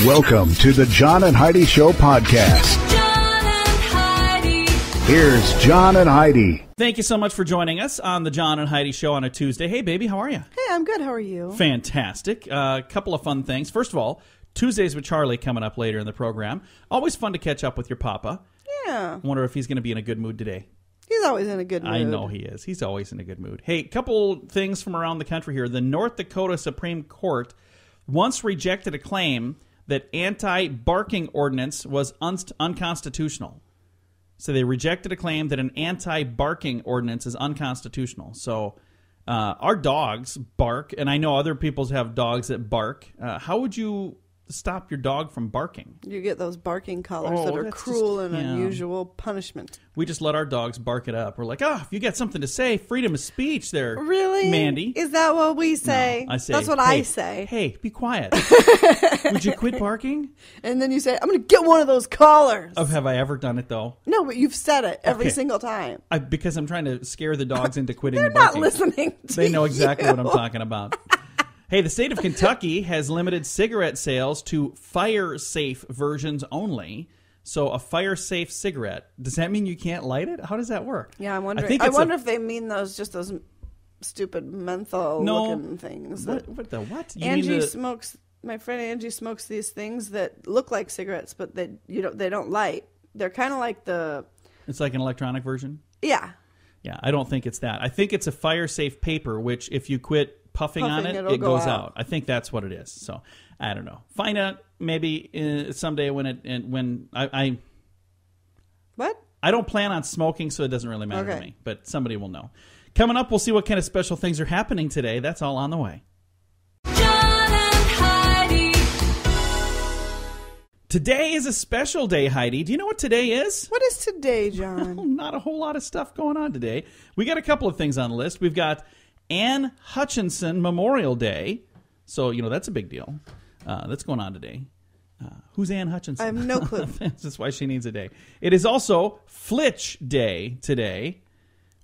Welcome to the John and Heidi Show podcast. John and Heidi. Here's John and Heidi. Thank you so much for joining us on the John and Heidi Show on a Tuesday. Hey, baby, how are you? Hey, I'm good. How are you? Fantastic. A couple of fun things. First of all, Tuesdays with Charlie coming up later in the program. Always fun to catch up with your papa. Yeah. I wonder if he's going to be in a good mood today. He's always in a good mood. I know he is. He's always in a good mood. Hey, couple things from around the country here. The North Dakota Supreme Court once rejected a claim that anti-barking ordinance was unconstitutional. So they rejected a claim that an anti-barking ordinance is unconstitutional. So our dogs bark, and I know other people have dogs that bark. How would you stop your dog from barking? You get those barking collars that are cruel and unusual punishment. We just let our dogs bark it up. We're like, if you got something to say, freedom of speech there. Really? Mandy. Is that what we say? No, I say, that's what I say. Hey, be quiet. Would you quit barking? And then you say, I'm going to get one of those collars. Have I ever done it, though? No, but you've said it every single time. Because I'm trying to scare the dogs into quitting They're the barking. not listening to They know exactly you. what I'm talking about. Hey, the state of Kentucky has limited cigarette sales to fire-safe versions only. So a fire-safe cigarette, does that mean you can't light it? How does that work? Yeah, I'm wondering. I wonder if they mean those stupid menthol-looking things. What the what? My friend Angie smokes these things that look like cigarettes, but they don't light. They're kind of like It's like an electronic version? Yeah. Yeah, I don't think it's that. I think it's a fire-safe paper, which if you quit puffing on it, it goes out. I think that's what it is. So I don't know. Find out maybe someday when I what? I don't plan on smoking, so it doesn't really matter to me. But somebody will know. Coming up, we'll see what kind of special things are happening today. That's all on the way. John and Heidi. Today is a special day, Heidi. Do you know what today is? What is today, John? Not a whole lot of stuff going on today. We got a couple of things on the list. We've got Anne Hutchinson Memorial Day. So, that's a big deal. That's going on today. Who's Anne Hutchinson? I have no clue. That's why she needs a day. It is also Flitch Day today,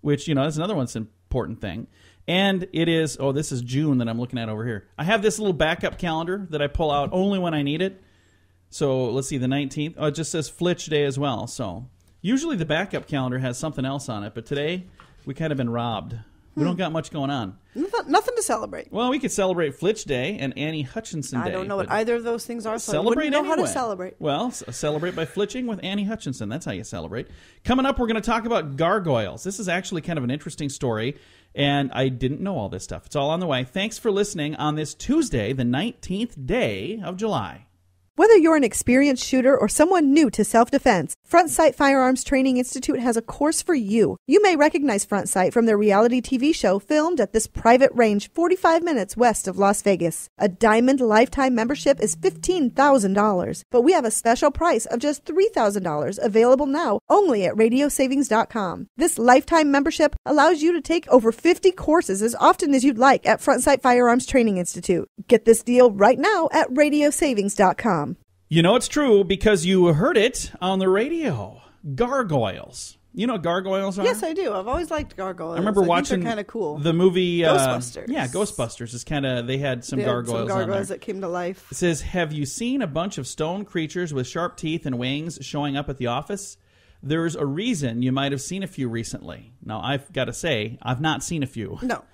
which, that's another one's an important thing. And it is, this is June that I'm looking at over here. I have this little backup calendar that I pull out only when I need it. So let's see, the 19th. Oh, it just says Flitch Day as well. So usually the backup calendar has something else on it, but today we kind of been robbed. We don't got much going on. Nothing to celebrate. Well, we could celebrate Flitch Day and Annie Hutchinson Day. I don't know what either of those things are, so celebrate I wouldn't know anyway. how to celebrate. Well, celebrate by flitching with Annie Hutchinson. That's how you celebrate. Coming up, we're going to talk about gargoyles. This is actually kind of an interesting story, and I didn't know all this stuff. It's all on the way. Thanks for listening on this Tuesday, the 19th day of July. Whether you're an experienced shooter or someone new to self-defense, Front Sight Firearms Training Institute has a course for you. You may recognize Front Sight from their reality TV show filmed at this private range 45 minutes west of Las Vegas. A Diamond Lifetime membership is $15,000, but we have a special price of just $3,000 available now only at radiosavings.com. This lifetime membership allows you to take over 50 courses as often as you'd like at Front Sight Firearms Training Institute. Get this deal right now at radiosavings.com. It's true because you heard it on the radio. Gargoyles. You know what gargoyles are? Yes, I do. I've always liked gargoyles. I remember watching kind of cool. The movie Ghostbusters. Yeah, Ghostbusters is they had some gargoyles on there. That came to life. It says, have you seen a bunch of stone creatures with sharp teeth and wings showing up at the office? There's a reason you might have seen a few recently. Now, I've got to say, I've not seen a few. No.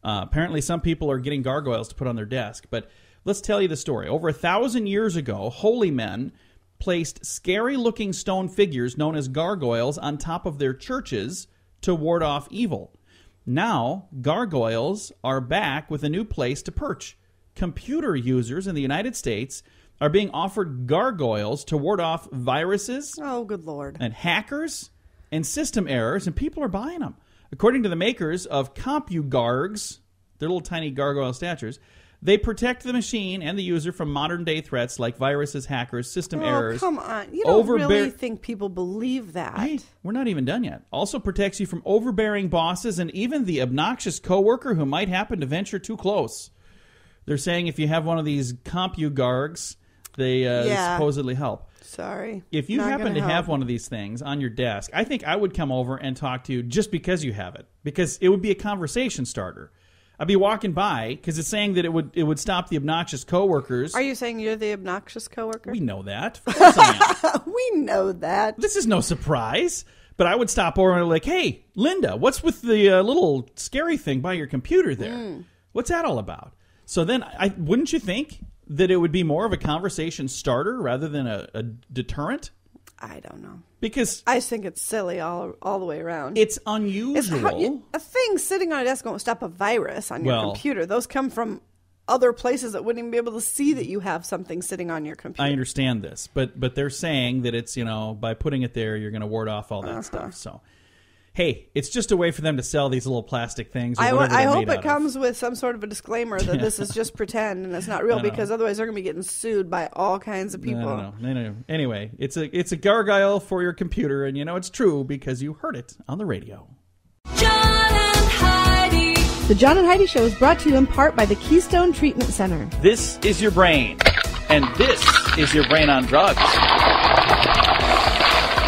Apparently, some people are getting gargoyles to put on their desk, but let's tell you the story. Over 1,000 years ago, holy men placed scary-looking stone figures known as gargoyles on top of their churches to ward off evil. Now, gargoyles are back with a new place to perch. Computer users in the United States are being offered gargoyles to ward off viruses. Oh, good Lord. And hackers and system errors, and people are buying them. According to the makers of CompuGargs, their little tiny gargoyle statues, they protect the machine and the user from modern-day threats like viruses, hackers, system errors. Oh, come on. You don't really think people believe that. Hey, we're not even done yet. Also protects you from overbearing bosses and even the obnoxious coworker who might happen to venture too close. They're saying if you have one of these CompuGargs, they supposedly help. Sorry. If you happen to have one of these things on your desk, I think I would come over and talk to you just because you have it. Because it would be a conversation starter. I'd be walking by because it's saying that it would stop the obnoxious coworkers. Are you saying you're the obnoxious coworker? We know that. Of course I am. We know that. This is no surprise. But I would stop over and like, hey, Linda, what's with the little scary thing by your computer there? What's that all about? So then, wouldn't you think that it would be more of a conversation starter rather than a deterrent? I don't know. Because I just think it's silly all the way around. it's unusual. A thing sitting on a desk won't stop a virus on your computer. Those come from other places that wouldn't even be able to see that you have something sitting on your computer. I understand this, but they're saying that it's, by putting it there, you're going to ward off all that stuff. So, hey, it's just a way for them to sell these little plastic things. Or I hope it comes with some sort of a disclaimer that this is just pretend and it's not real, because otherwise they're going to be getting sued by all kinds of people. No. Anyway, it's a gargoyle for your computer, and it's true because you heard it on the radio. John and Heidi. The John and Heidi Show is brought to you in part by the Keystone Treatment Center. This is your brain, and this is your brain on drugs.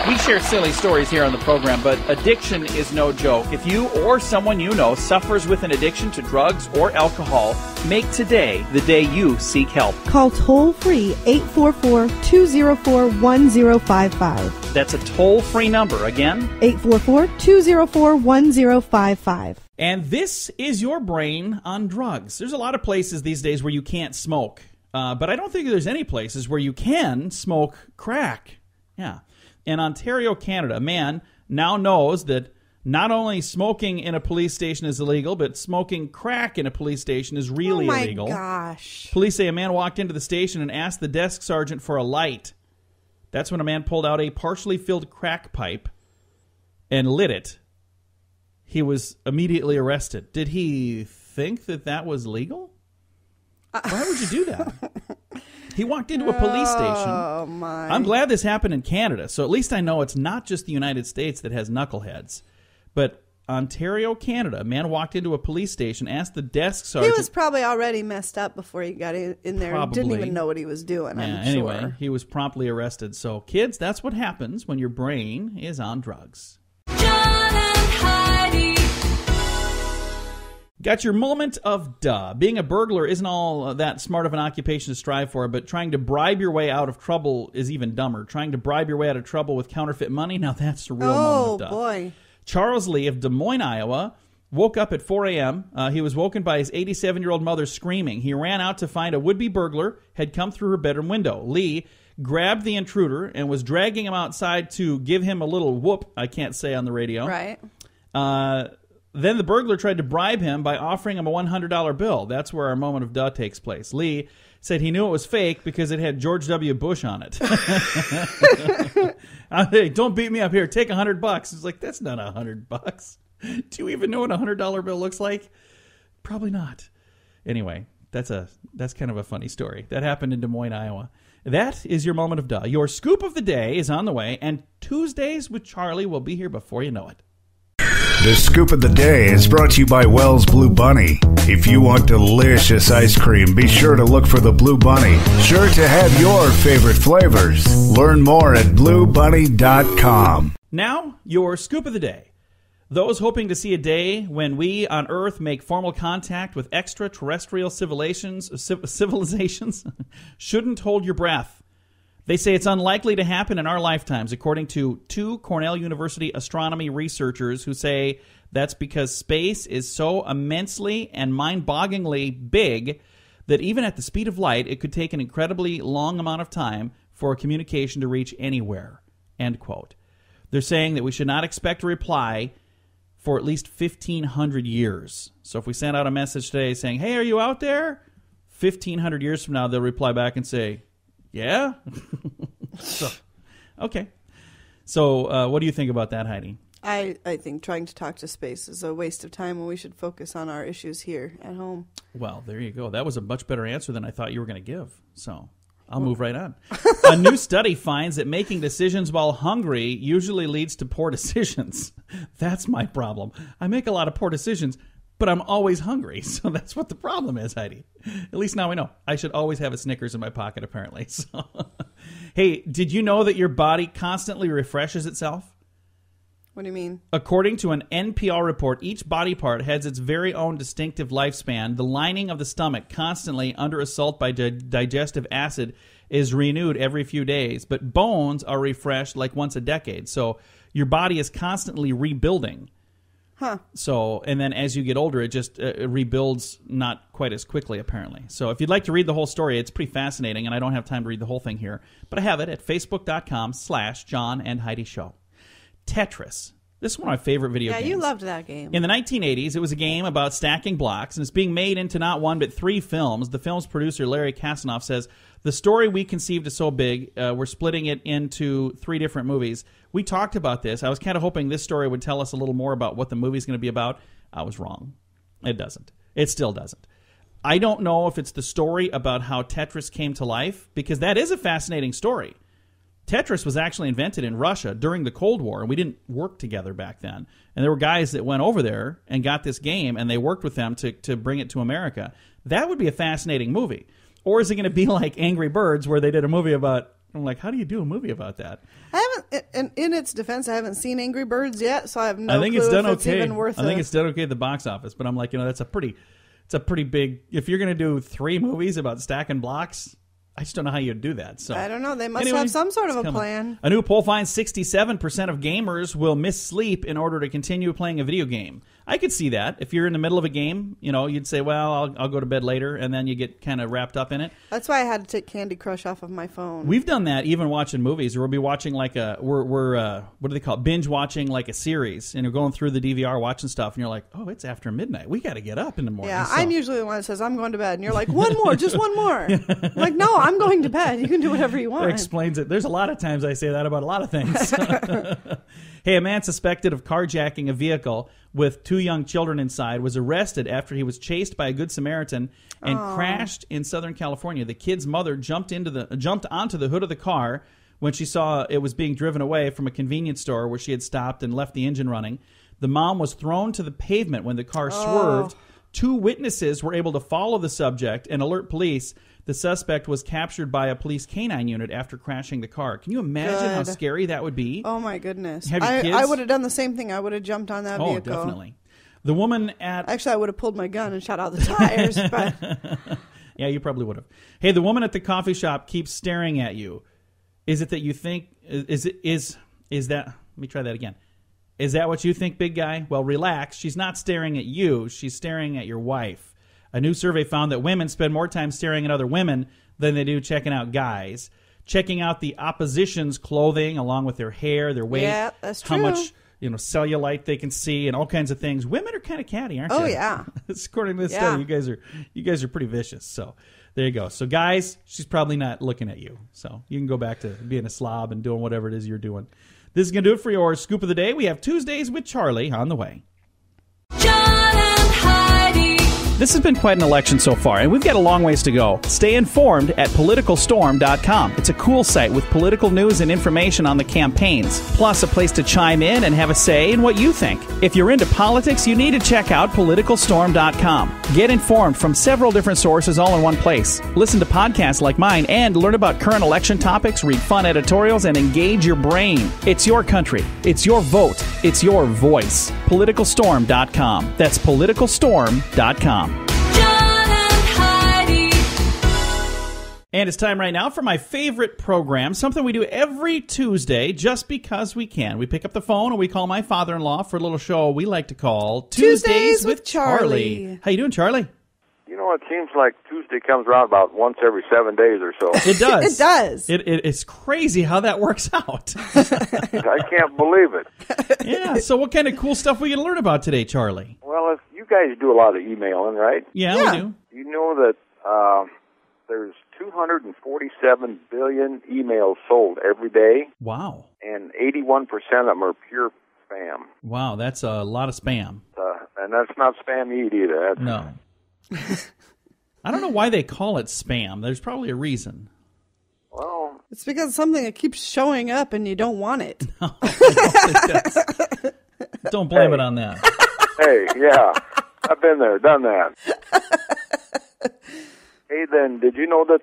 We share silly stories here on the program, but addiction is no joke. If you or someone you know suffers with an addiction to drugs or alcohol, make today the day you seek help. Call toll-free 844-204-1055. That's a toll-free number. Again, 844-204-1055. And this is your brain on drugs. There's a lot of places these days where you can't smoke, but I don't think there's any places where you can smoke crack. Yeah. In Ontario, Canada, a man now knows that not only smoking in a police station is illegal, but smoking crack in a police station is really illegal. Oh, my gosh. Police say a man walked into the station and asked the desk sergeant for a light. That's when a man pulled out a partially filled crack pipe and lit it. He was immediately arrested. Did he think that was legal? Why would you do that? He walked into a police station. Oh, my. I'm glad this happened in Canada, so at least I know it's not just the United States that has knuckleheads. But Ontario, Canada, a man walked into a police station, asked the desk sergeant... He was probably already messed up before he got in there and didn't even know what he was doing, I'm sure. Anyway, he was promptly arrested. So, kids, that's what happens when your brain is on drugs. John and Heidi. Got your moment of duh. Being a burglar isn't all that smart of an occupation to strive for, but trying to bribe your way out of trouble is even dumber. Trying to bribe your way out of trouble with counterfeit money, now that's the real moment of duh. Oh, boy. Charles Lee of Des Moines, Iowa, woke up at 4 a.m. He was woken by his 87-year-old mother screaming. He ran out to find a would-be burglar had come through her bedroom window. Lee grabbed the intruder and was dragging him outside to give him a little whoop, I can't say on the radio. Right. Then the burglar tried to bribe him by offering him a $100 bill. That's where our moment of duh takes place. Lee said he knew it was fake because it had George W. Bush on it. Hey, don't beat me up here. Take $100. It's like, that's not $100. Do you even know what a $100 bill looks like? Probably not. Anyway, that's kind of a funny story. That happened in Des Moines, Iowa. That is your moment of duh. Your scoop of the day is on the way, and Tuesdays with Charlie will be here before you know it. The scoop of the day is brought to you by Wells Blue Bunny. If you want delicious ice cream, be sure to look for the Blue Bunny. Sure to have your favorite flavors. Learn more at bluebunny.com. Now, your scoop of the day. Those hoping to see a day when we on Earth make formal contact with extraterrestrial civilizations shouldn't hold your breath. They say it's unlikely to happen in our lifetimes, according to 2 Cornell University astronomy researchers who say that's because space is so immensely and mind-bogglingly big that even at the speed of light, it could take an incredibly long amount of time for a communication to reach anywhere, end quote. They're saying that we should not expect a reply for at least 1,500 years. So if we send out a message today saying, hey, are you out there? 1,500 years from now, they'll reply back and say, yeah? Okay. So what do you think about that, Heidi? I think trying to talk to space is a waste of time when we should focus on our issues here at home. Well, there you go. That was a much better answer than I thought you were going to give. So I'll move right on. A new study finds that making decisions while hungry usually leads to poor decisions. That's my problem. I make a lot of poor decisions, but I'm always hungry. So that's what the problem is, Heidi. At least now we know. I should always have a Snickers in my pocket, apparently. So, hey, did you know that your body constantly refreshes itself? What do you mean? According to an NPR report, each body part has its very own distinctive lifespan. The lining of the stomach, constantly under assault by digestive acid, is renewed every few days, but bones are refreshed like once a decade. So your body is constantly rebuilding. Huh. So, and then as you get older, it just rebuilds not quite as quickly, apparently. So if you'd like to read the whole story, it's pretty fascinating, and I don't have time to read the whole thing here, but I have it at facebook.com/John and Heidi Show. Tetris. This is one of my favorite video games. Yeah, you loved that game. In the 1980s, it was a game about stacking blocks, and it's being made into not one but 3 films. The film's producer, Larry Kasanoff, says, the story we conceived is so big, we're splitting it into 3 different movies. We talked about this. I was kind of hoping this story would tell us a little more about what the movie's going to be about. I was wrong. It doesn't. It still doesn't. I don't know if it's the story about how Tetris came to life, because that is a fascinating story. Tetris was actually invented in Russia during the Cold War, and we didn't work together back then. And there were guys that went over there and got this game, and they worked with them to bring it to America. That would be a fascinating movie. Or is it going to be like Angry Birds, where they did a movie about... I'm like, how do you do a movie about that? I haven't, in its defense, I haven't seen Angry Birds yet, so I have no I think clue it's done if it's okay. even worth I think it's done okay at the box office, but I'm like, that's a pretty big... If you're going to do 3 movies about stacking blocks... I just don't know how you'd do that. So I don't know. They must anyway, have some sort of a coming. plan. A new poll finds 67% of gamers will miss sleep in order to continue playing a video game. I could see that. If you're in the middle of a game, you'd say, well, I'll go to bed later, and then you get kind of wrapped up in it. That's why I had to take Candy Crush off of my phone. We've done that even watching movies. Or we'll be watching like we're what do they call it? Binge watching like a series, and you're going through the DVR watching stuff, and you're like, oh, it's after midnight. We got to get up in the morning. Yeah, so. I'm usually the one that says, I'm going to bed. And you're like, one more, just one more. I'm like, no, I'm going to bed. You can do whatever you want. That explains it. There's a lot of times I say that about a lot of things. Hey, a man suspected of carjacking a vehicle with 2 young children inside was arrested after he was chased by a Good Samaritan and crashed in Southern California. The kid's mother jumped onto the hood of the car when she saw it was being driven away from a convenience store where she had stopped and left the engine running. The mom was thrown to the pavement when the car swerved. 2 witnesses were able to follow the subject and alert police. The suspect was captured by a police canine unit after crashing the car. Can you imagine how scary that would be? Oh, my goodness. Have your kids? I would have done the same thing. I would have jumped on that vehicle. Oh, definitely. The woman at... Actually, I would have pulled my gun and shot out the tires. But yeah, you probably would have. Hey, the woman at the coffee shop keeps staring at you. Is it that you think... Is that... Let me try that again. Is that what you think, big guy? Well, relax. She's not staring at you. She's staring at your wife. A new survey found that women spend more time staring at other women than they do checking out guys. Checking out the opposition's clothing along with their hair, their weight, yeah, that's true. how much cellulite they can see, and all kinds of things. Women are kind of catty, aren't Oh, you? yeah. According to this study, you guys are pretty vicious. So there you go. So guys, she's probably not looking at you. So you can go back to being a slob and doing whatever it is you're doing. This is going to do it for your Scoop of the Day. We have Tuesdays with Charlie on the way. John and Heidi. This has been quite an election so far, and we've got a long ways to go. Stay informed at politicalstorm.com. It's a cool site with political news and information on the campaigns, plus a place to chime in and have a say in what you think. If you're into politics, you need to check out politicalstorm.com. Get informed from several different sources all in one place. Listen to podcasts like mine and learn about current election topics, read fun editorials, and engage your brain. It's your country. It's your vote. It's your voice. Politicalstorm.com. That's politicalstorm.com. John and Heidi. And it's time right now for my favorite program, something we do every Tuesday just because we can. We pick up the phone and we call my father-in-law for a little show we like to call Tuesdays with Charlie. How you doing, Charlie? It seems like Tuesday comes around about once every 7 days or so. It does. It does. It's crazy how that works out. I can't believe it. Yeah, so what kind of cool stuff we going to learn about today, Charlie? Well, if you guys do a lot of emailing, right? Yeah, Yeah. we do. You know that there's 247 billion emails sold every day, Wow. and 81% of them are pure spam. Wow, that's a lot of spam. And that's not spam meat either. That's, No. I don't know why they call it spam. There's probably a reason. Well, It's because it's something that keeps showing up and you don't want it. Don't blame it on that. hey, yeah, I've been there, done that. Hey, then, did you know that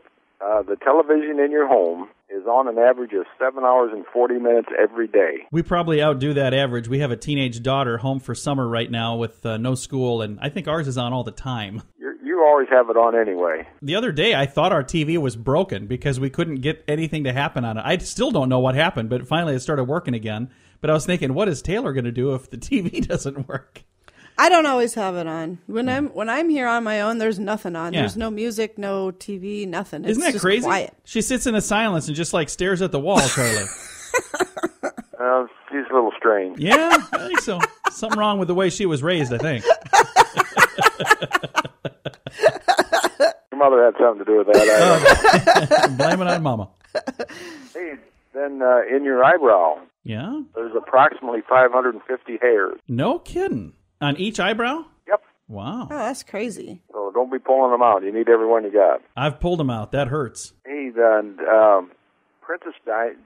the television in your home is is on an average of 7 hours and 40 minutes every day. We probably outdo that average. We have a teenage daughter home for summer right now with no school, and I think ours is on all the time. You always have it on anyway. The other day, I thought our TV was broken because we couldn't get anything to happen on it. I still don't know what happened, but finally it started working again. But I was thinking, what is Taylor going to do if the TV doesn't work? I don't always have it on. When I'm here on my own, there's nothing on. Yeah. There's no music, no TV, nothing. It's Isn't that just crazy? quiet. She sits in the silence and just like stares at the wall, Charlie. She's a little strange. Yeah, I think so. Something wrong with the way she was raised, I think. Your mother had something to do with that. Blame it on Mama. Hey, then in your eyebrow, Yeah? there's approximately 550 hairs. No kidding. On each eyebrow? Yep. Wow. Oh, that's crazy. So don't be pulling them out. You need every one you got. I've pulled them out. That hurts. Hey, then Princess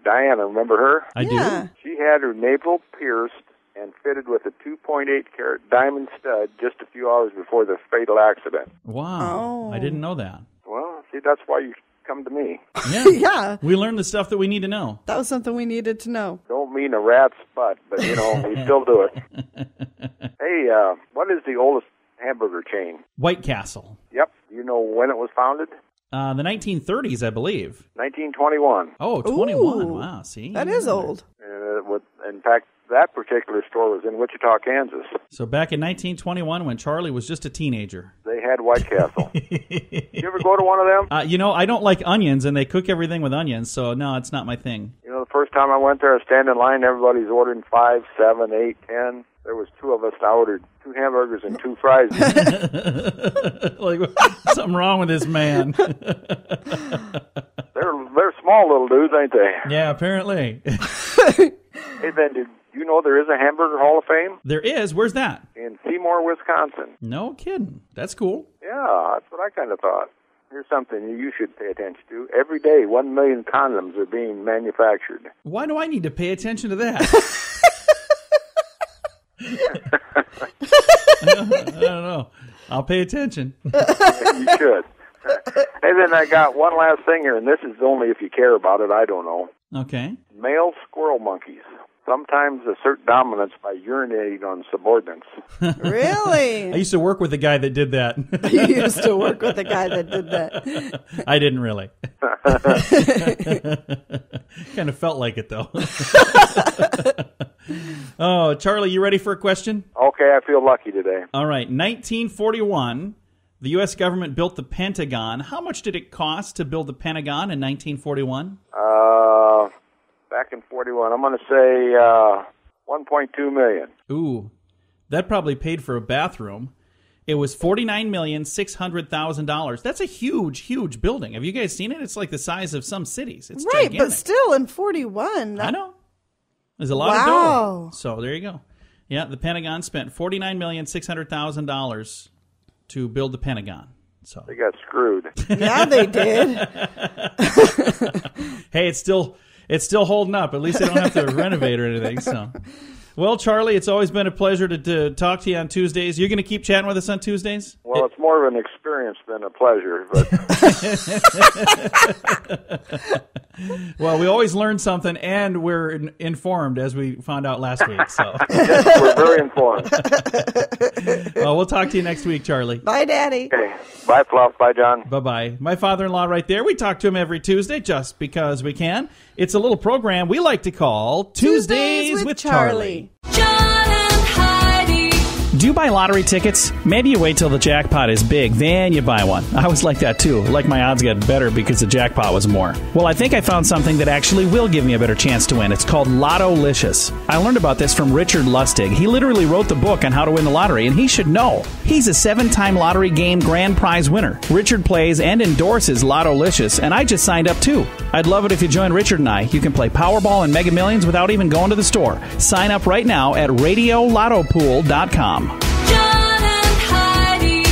Diana, remember her? I Yeah. do. She had her navel pierced and fitted with a 2.8 carat diamond stud just a few hours before the fatal accident. Wow. Oh. I didn't know that. Well, see, that's why you come to me. Yeah. Yeah. We learned the stuff that we need to know. That was something we needed to know. Don't mean a rat's butt, but, we still do it. Hey, what is the oldest hamburger chain? White Castle. Yep. Do you know when it was founded? The 1930s, I believe. 1921. Oh, 21. Ooh. Wow, see? That is old. In fact, that particular store was in Wichita, Kansas. So back in 1921 when Charlie was just a teenager. They had White Castle. You ever go to one of them? I don't like onions, and they cook everything with onions, so no, it's not my thing. The first time I went there, I was standing in line, everybody's ordering 5, 7, 8, 10. There was 2 of us. I ordered 2 hamburgers and 2 fries. Like, something wrong with this man. They're small little dudes, ain't they? Yeah, apparently. Hey, Ben, did you know there is a Hamburger Hall of Fame? There is. Where's that? In Seymour, Wisconsin. No kidding. That's cool. Yeah, that's what I kind of thought. Here's something you should pay attention to. Every day, 1 million condoms are being manufactured. Why do I need to pay attention to that? I don't know. I'll pay attention. You should. Hey, then I got one last thing here, and this is only if you care about it. I don't know. Okay. Male squirrel monkeys sometimes assert dominance by urinating on subordinates. Really? I used to work with the guy that did that. You used to work with the guy that did that. I didn't really. Kind of felt like it, though. Oh, Charlie, you ready for a question? Okay, I feel lucky today. All right. 1941, the U.S. government built the Pentagon. How much did it cost to build the Pentagon in 1941? Back in 41, I'm going to say $1.2 million. Ooh, that probably paid for a bathroom. It was $49,600,000. That's a huge, huge building. Have you guys seen it? It's like the size of some cities. It's Right, gigantic. but still in 41. I know. There's a lot of dough. So there you go. Yeah, the Pentagon spent $49,600,000 to build the Pentagon. So They got screwed. Yeah, they did. hey, it's still holding up. At least they don't have to renovate or anything. So, well, Charlie, it's always been a pleasure to talk to you on Tuesdays. You're going to keep chatting with us on Tuesdays? Well, it's more of an experience than a pleasure. But Well, we always learn something, and we're informed, as we found out last week. So, yes, we're very informed. well, we'll talk to you next week, Charlie. Bye, Daddy. Okay. Bye, Fluff. Bye, John. Bye-bye. My father-in-law right there. We talk to him every Tuesday just because we can. It's a little program we like to call Tuesdays with Charlie. John and Heidi. Do you buy lottery tickets? Maybe you wait till the jackpot is big, then you buy one. I was like that too. Like my odds got better because the jackpot was more. Well, I think I found something that actually will give me a better chance to win. It's called Lotto-licious. I learned about this from Richard Lustig. He literally wrote the book on how to win the lottery, and he should know. He's a 7-time lottery game grand prize winner. Richard plays and endorses Lotto-licious, and I just signed up too. I'd love it if you join Richard and I. You can play Powerball and Mega Millions without even going to the store. Sign up right now at RadioLottoPool.com. John and Heidi.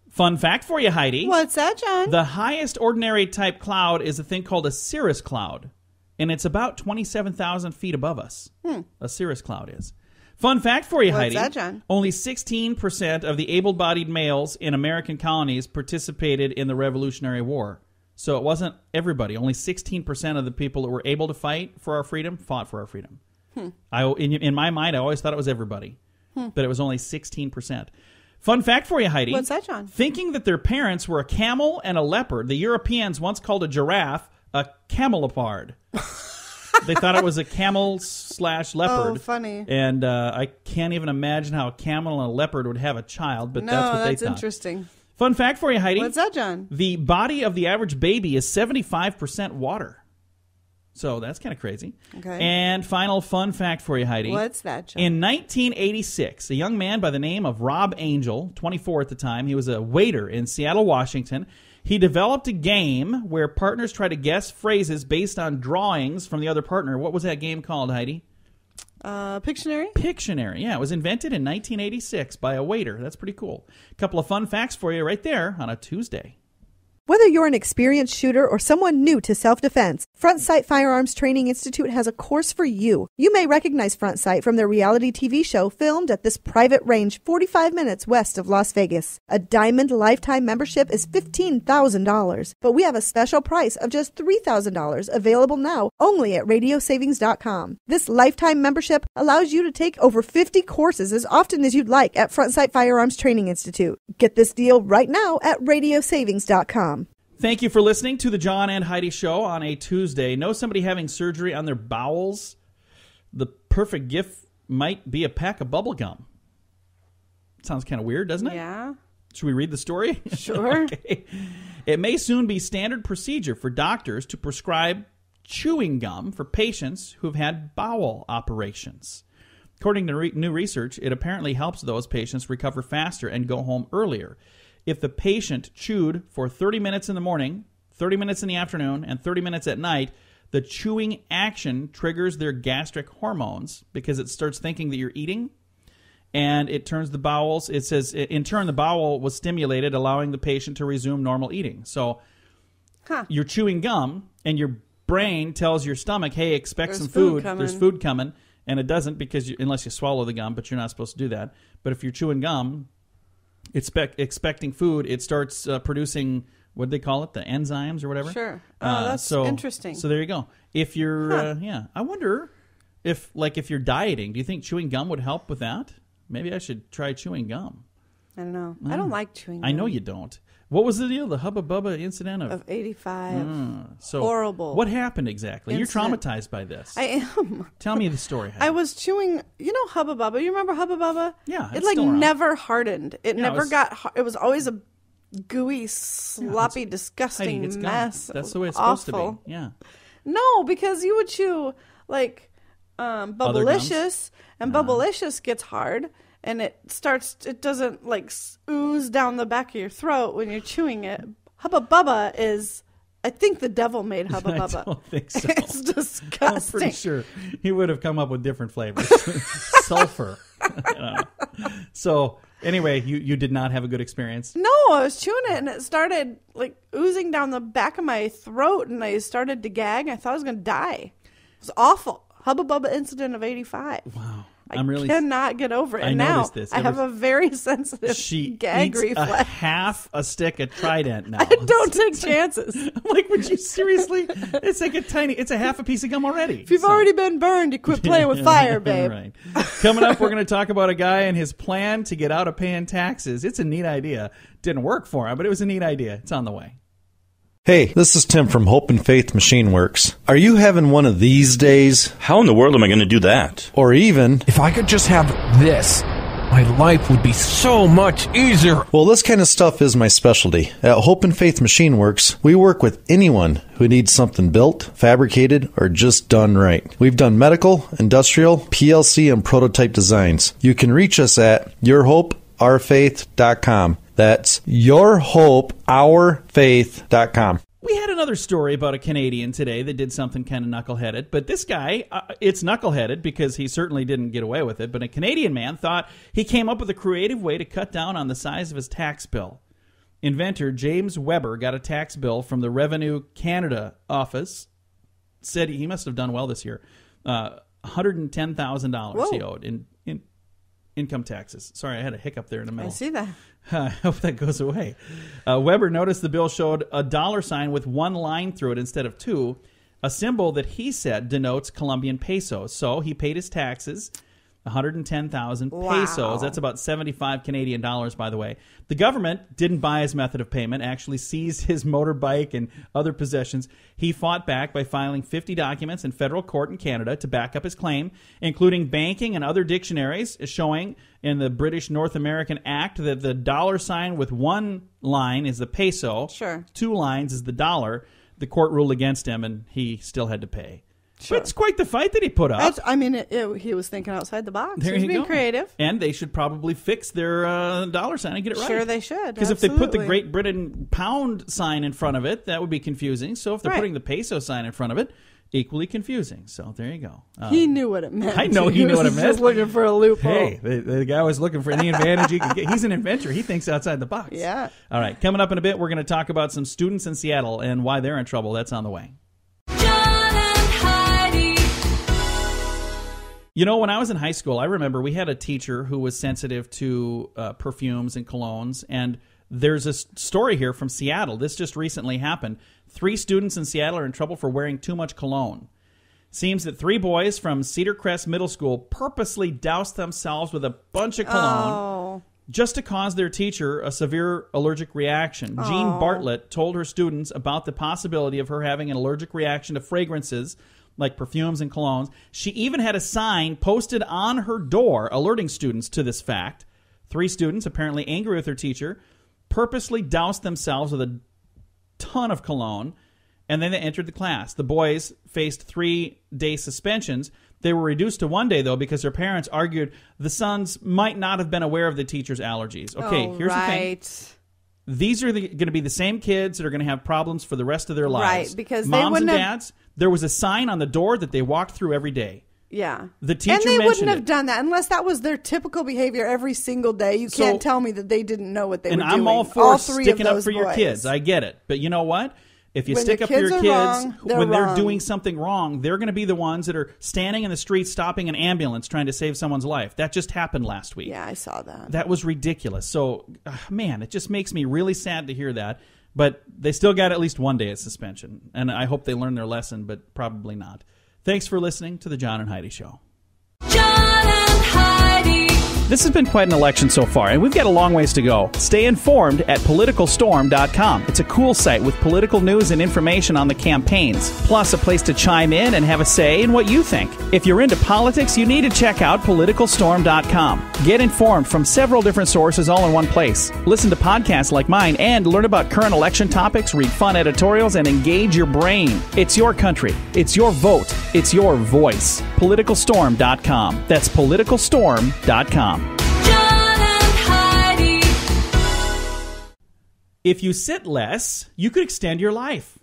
Fun fact for you, Heidi. What's that, John? The highest ordinary type cloud is a thing called a cirrus cloud, and it's about 27,000 feet above us. A cirrus cloud is. Fun fact for you, What's Heidi. that, John? Only 16% of the able-bodied males in American colonies participated in the Revolutionary War. So it wasn't everybody. Only 16% of the people that were able to fight for our freedom fought for our freedom. In my mind, I always thought it was everybody, but it was only 16%. Fun fact for you, Heidi. What's that, John? Thinking that their parents were a camel and a leopard, the Europeans once called a giraffe a camelopard. They thought it was a camel/leopard. Oh, funny. And I can't even imagine how a camel and a leopard would have a child, but No, that's what they that's thought. interesting. Fun fact for you, Heidi. What's that, John? The body of the average baby is 75% water. So that's kind of crazy. Okay. And final fun fact for you, Heidi. What's that, John? In 1986, a young man by the name of Rob Angel, 24 at the time, he was a waiter in Seattle, Washington. He developed a game where partners try to guess phrases based on drawings from the other partner. What was that game called, Heidi? Pictionary? Pictionary. Yeah, it was invented in 1986 by a waiter. That's pretty cool. A couple of fun facts for you right there on a Tuesday. Whether you're an experienced shooter or someone new to self-defense, Front Sight Firearms Training Institute has a course for you. You may recognize Front Sight from their reality TV show filmed at this private range 45 minutes west of Las Vegas. A Diamond Lifetime membership is $15,000, but we have a special price of just $3,000 available now only at radiosavings.com. This lifetime membership allows you to take over 50 courses as often as you'd like at Front Sight Firearms Training Institute. Get this deal right now at radiosavings.com. Thank you for listening to the John and Heidi Show on a Tuesday. Know somebody having surgery on their bowels? The perfect gift might be a pack of bubble gum. Sounds kind of weird, doesn't it? Yeah. Should we read the story? Sure. Okay. It may soon be standard procedure for doctors to prescribe chewing gum for patients who've had bowel operations. According to new research, it apparently helps those patients recover faster and go home earlier. If the patient chewed for 30 minutes in the morning, 30 minutes in the afternoon, and 30 minutes at night, the chewing action triggers their gastric hormones because it starts thinking that you're eating, and it turns the bowels. It says, in turn, the bowel was stimulated, allowing the patient to resume normal eating. So you're chewing gum, and your brain tells your stomach, hey, expect There's some food food. coming. There's food coming, and it doesn't because unless you swallow the gum, but you're not supposed to do that. But if you're chewing gum, expecting food, it starts producing, what do they call it, the enzymes or whatever? Sure. Oh, that's interesting. So there you go. If you're, I wonder if you're dieting, do you think chewing gum would help with that? Maybe I should try chewing gum. I don't know. I don't like chewing gum. I know you don't. What was the deal? The Hubba Bubba incident Of 85. so horrible. What happened exactly? Incident. You're traumatized by this. I am. Tell me the story. Heidi. I was chewing, Hubba Bubba. You remember Hubba Bubba? Yeah, It it's still around. never hardened. It Yeah, never it was- got, it was always a gooey, sloppy, disgusting Heidi, it's gum. mess. That's It the way was it's supposed to awful. be. Yeah. No, because you would chew like gums? Bubblicious, and Bubblicious gets hard, and it doesn't like ooze down the back of your throat when you're chewing it. Hubba Bubba is, I think the devil made Hubba Bubba. I don't think so. It's disgusting. I'm pretty sure he would have come up with different flavors. Sulfur. I don't know. So anyway, you did not have a good experience. No, I was chewing it, and it started like oozing down the back of my throat, and I started to gag. I thought I was going to die. It was awful. Hubba Bubba incident of 85. Wow. I I'm cannot get over it. I And now noticed this. I have a very sensitive She gag eats reflex. half a stick of Trident now. I don't take chances. I'm like, would you seriously? It's like it's a half a piece of gum already. If you've already been burned, you quit playing with fire, babe. Right. Coming up, we're going to talk about a guy and his plan to get out of paying taxes. It's a neat idea. Didn't work for him, but it was a neat idea. It's on the way. Hey, this is Tim from Hope and Faith Machine Works. Are you having one of these days? How in the world am I going to do that? Or even, If I could just have this, my life would be so much easier. well, this kind of stuff is my specialty. At Hope and Faith Machine Works, we work with anyone who needs something built, fabricated, or just done right. We've done medical, industrial, PLC, and prototype designs. You can reach us at yourhopeourfaith.com. That's yourhopeourfaith.com. We had another story about a Canadian today that did something kind of knuckleheaded. But this guy, it's knuckleheaded because he certainly didn't get away with it. But a Canadian man thought he came up with a creative way to cut down on the size of his tax bill. Inventor James Weber got a tax bill from the Revenue Canada office. Said he must have done well this year. $110,000 he owed in income taxes. Sorry, I had a hiccup there in the middle. I see that. I hope that goes away. Weber noticed the bill showed a dollar sign with one line through it instead of two, a symbol that he said denotes Colombian pesos. So he paid his taxes, 110,000 pesos. Wow. That's about 75 Canadian dollars, by the way. The government didn't buy his method of payment, actually seized his motorbike and other possessions. He fought back by filing 50 documents in federal court in Canada to back up his claim, including banking and other dictionaries showing in the British North American Act that the dollar sign with one line is the peso. Sure. Two lines is the dollar. The court ruled against him, and he still had to pay. Sure. But it's quite the fight that he put up. He was thinking outside the box. There He was you being go. creative. And they should probably fix their dollar sign and get it right. Sure, they should. Because if they put the Absolutely. Great Britain pound sign in front of it, that would be confusing. So if they're Right. putting the peso sign in front of it, equally confusing. So there you go. He knew what it meant. I know he knew what it was meant. Just looking for a loophole. Hey, the guy was looking for any advantage he could get. He's an inventor. He thinks outside the box. Yeah. All right. Coming up in a bit, we're going to talk about some students in Seattle and why they're in trouble. That's on the way. John and Heidi. You know, when I was in high school, I remember we had a teacher who was sensitive to perfumes and colognes, and there's a story here from Seattle. This just recently happened. 3 students in Seattle are in trouble for wearing too much cologne. Seems that 3 boys from Cedar Crest Middle School purposely doused themselves with a bunch of cologne just to cause their teacher a severe allergic reaction. Jean Bartlett told her students about the possibility of her having an allergic reaction to fragrances like perfumes and colognes. She even had a sign posted on her door alerting students to this fact. 3 students, apparently angry with their teacher, purposely doused themselves with a ton of cologne, and then they entered the class. The boys faced 3-day suspensions. They were reduced to 1 day, though, because their parents argued the sons might not have been aware of the teacher's allergies. Okay, here's the thing. These are going to be the same kids that are going to have problems for the rest of their lives. Right, because they moms and wouldn't dads, there was a sign on the door that they walked through every day. Yeah. The teacher and they mentioned wouldn't have it. done that unless that was their typical behavior every single day. You So- can't tell me that they didn't know what they And were doing. I'm all for 3 sticking of up those for your boys. kids. I get it. But you know what? If you When stick the up for your kids are kids wrong, they're when they're wrong. doing something wrong, they're going to be the ones that are standing in the street stopping an ambulance trying to save someone's life. That just happened last week. Yeah, I saw that. That was ridiculous. So, man, it just makes me really sad to hear that. But they still got at least 1 day of suspension. And I hope they learn their lesson, but probably not. Thanks for listening to the John and Heidi Show. John and Heidi. This has been quite an election so far, and we've got a long ways to go. Stay informed at politicalstorm.com. It's a cool site with political news and information on the campaigns, plus a place to chime in and have a say in what you think. If you're into politics, you need to check out politicalstorm.com. Get informed from several different sources all in one place. Listen to podcasts like mine and learn about current election topics, read fun editorials, and engage your brain. It's your country. It's your vote. It's your voice. Politicalstorm.com. That's politicalstorm.com. John and Heidi. If you sit less, you could extend your life.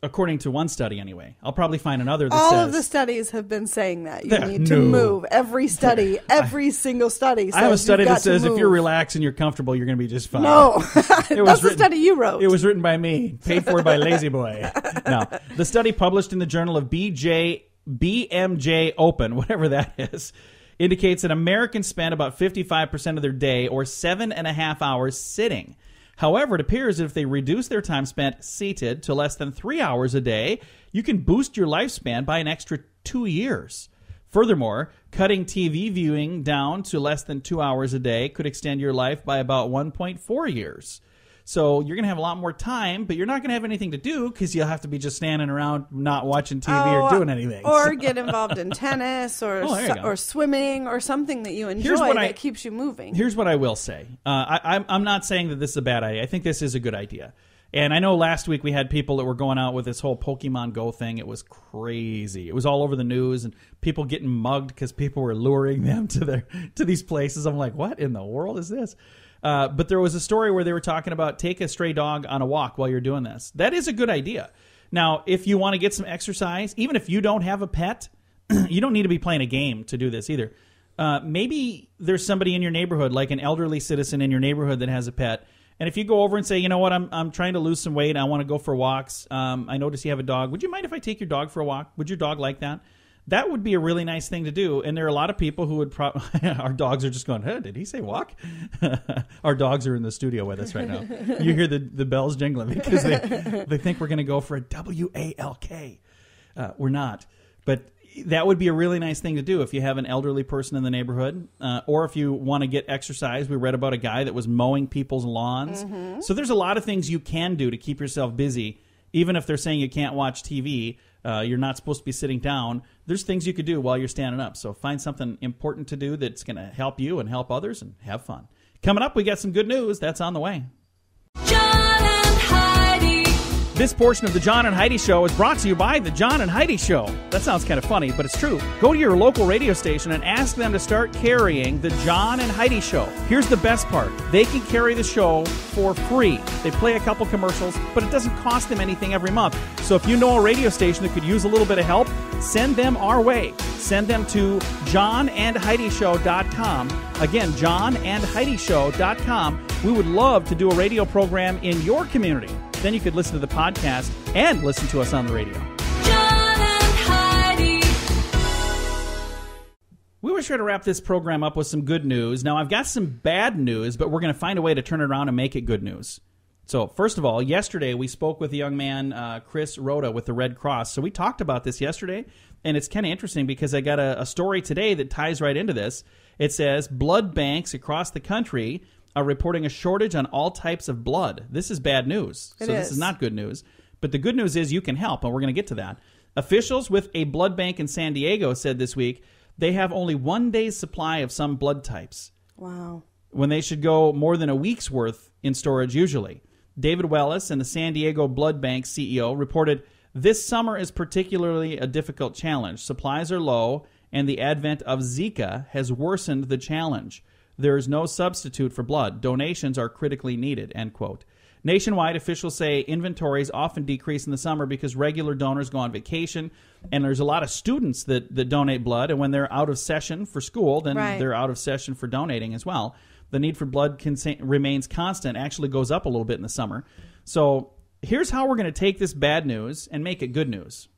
According to one study, anyway. I'll probably find another that All says... of the studies have been saying that. You Yeah, need to no. move. Every study, every single study says I have a study you've that got to says if move. you're relaxed and you're comfortable, you're going to be just fine. No. That's was the written- study you wrote. It was written by me, paid for by Lazy Boy. No, the study published in the Journal of BMJ Open, whatever that is, indicates that Americans spend about 55% of their day, or 7.5 hours, sitting. However, it appears that if they reduce their time spent seated to less than 3 hours a day, you can boost your lifespan by an extra 2 years. Furthermore, cutting TV viewing down to less than 2 hours a day could extend your life by about 1.4 years. So you're going to have a lot more time, but you're not going to have anything to do because you'll have to be just standing around not watching TV or doing anything. Or get involved in tennis or there you go. or swimming or something that you enjoy Here's what that keeps you moving. Here's what I will say. I'm not saying that this is a bad idea. I think this is a good idea. And I know last week we had people that were going out with this whole Pokemon Go thing. It was crazy. It was all over the news and people getting mugged because people were luring them to these places. I'm like, what in the world is this? But there was a story where they were talking about take a stray dog on a walk while you're doing this. That is a good idea. Now, if you want to get some exercise, even if you don't have a pet, you don't need to be playing a game to do this either. Maybe there's somebody in your neighborhood, like an elderly citizen in your neighborhood that has a pet. And if you go over and say, you know what, I'm trying to lose some weight. I want to go for walks. I notice you have a dog. Would you mind if I take your dog for a walk? Would your dog like that? That would be a really nice thing to do. And there are a lot of people who would our dogs are just going, hey, did he say walk? Our dogs are in the studio with us right now. You hear the bells jingling because they think we're going to go for a W-A-L-K. We're not. But that would be a really nice thing to do if you have an elderly person in the neighborhood, or if you want to get exercise. We read about a guy that was mowing people's lawns. Mm-hmm. So there's a lot of things you can do to keep yourself busy, even if they're saying you can't watch TV. You're not supposed to be sitting down. There's things you could do while you're standing up. So find something important to do that's going to help you and help others, and have fun. Coming up, we got some good news. That's on the way. John and Heidi. This portion of the John and Heidi Show is brought to you by the John and Heidi Show. That sounds kind of funny, but it's true. Go to your local radio station and ask them to start carrying the John and Heidi Show. Here's the best part. They can carry the show for free. They play a couple commercials, but it doesn't cost them anything every month. So if you know a radio station that could use a little bit of help, send them our way. Send them to johnandheidishow.com. Again, johnandheidishow.com. We would love to do a radio program in your community. Then you could listen to the podcast and listen to us on the radio. John and Heidi. We were sure to wrap this program up with some good news. Now, I've got some bad news, but we're going to find a way to turn it around and make it good news. So, first of all, yesterday we spoke with a young man, Chris Rhoda, with the Red Cross. So we talked about this yesterday, and it's kind of interesting because I got a story today that ties right into this. It says, blood banks across the country are reporting a shortage on all types of blood. This is bad news. This is not good news. But the good news is you can help, and we're going to get to that. Officials with a blood bank in San Diego said this week they have only 1 day's supply of some blood types. Wow. When they should go more than a week's worth in storage usually. David Wellis and the San Diego Blood Bank CEO reported, this summer is particularly a difficult challenge. Supplies are low, and the advent of Zika has worsened the challenge. There is no substitute for blood. Donations are critically needed, end quote. Nationwide, officials say inventories often decrease in the summer because regular donors go on vacation, and there's a lot of students that donate blood, and when they're out of session for school, then they're out of session for donating as well. The need for blood remains constant, actually goes up a little bit in the summer. So here's how we're going to take this bad news and make it good news.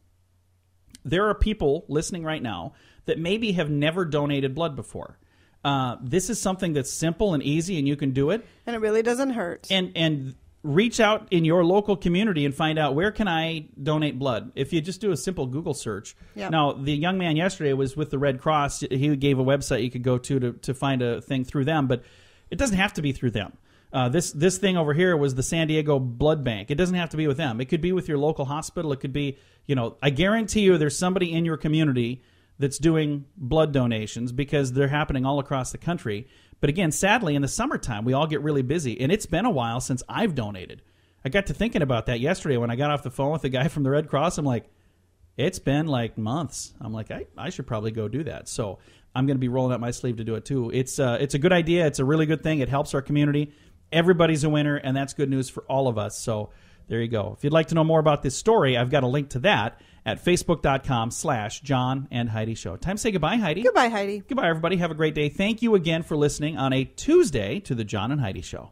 There are people listening right now that maybe have never donated blood before. This is something that's simple and easy, and you can do it. And it really doesn't hurt. And reach out in your local community and find out, where can I donate blood? If you just do a simple Google search. Yep. Now, the young man yesterday was with the Red Cross. He gave a website you could go to find a thing through them, but it doesn't have to be through them. This thing over here was the San Diego Blood Bank. It doesn't have to be with them. It could be with your local hospital. It could be, I guarantee you there's somebody in your community that's doing blood donations, because they're happening all across the country. But again, sadly, in the summertime, we all get really busy, and it's been a while since I've donated. I got to thinking about that yesterday when I got off the phone with the guy from the Red Cross. I'm like, it's been like months. I'm like, I should probably go do that. So I'm going to be rolling up my sleeve to do it too. It's a good idea. It's a really good thing. It helps our community. Everybody's a winner, and that's good news for all of us. So there you go. If you'd like to know more about this story, I've got a link to that at facebook.com/John and Heidi Show. Time to say goodbye, Heidi. Goodbye, Heidi. Goodbye, everybody. Have a great day. Thank you again for listening on a Tuesday to the John and Heidi Show.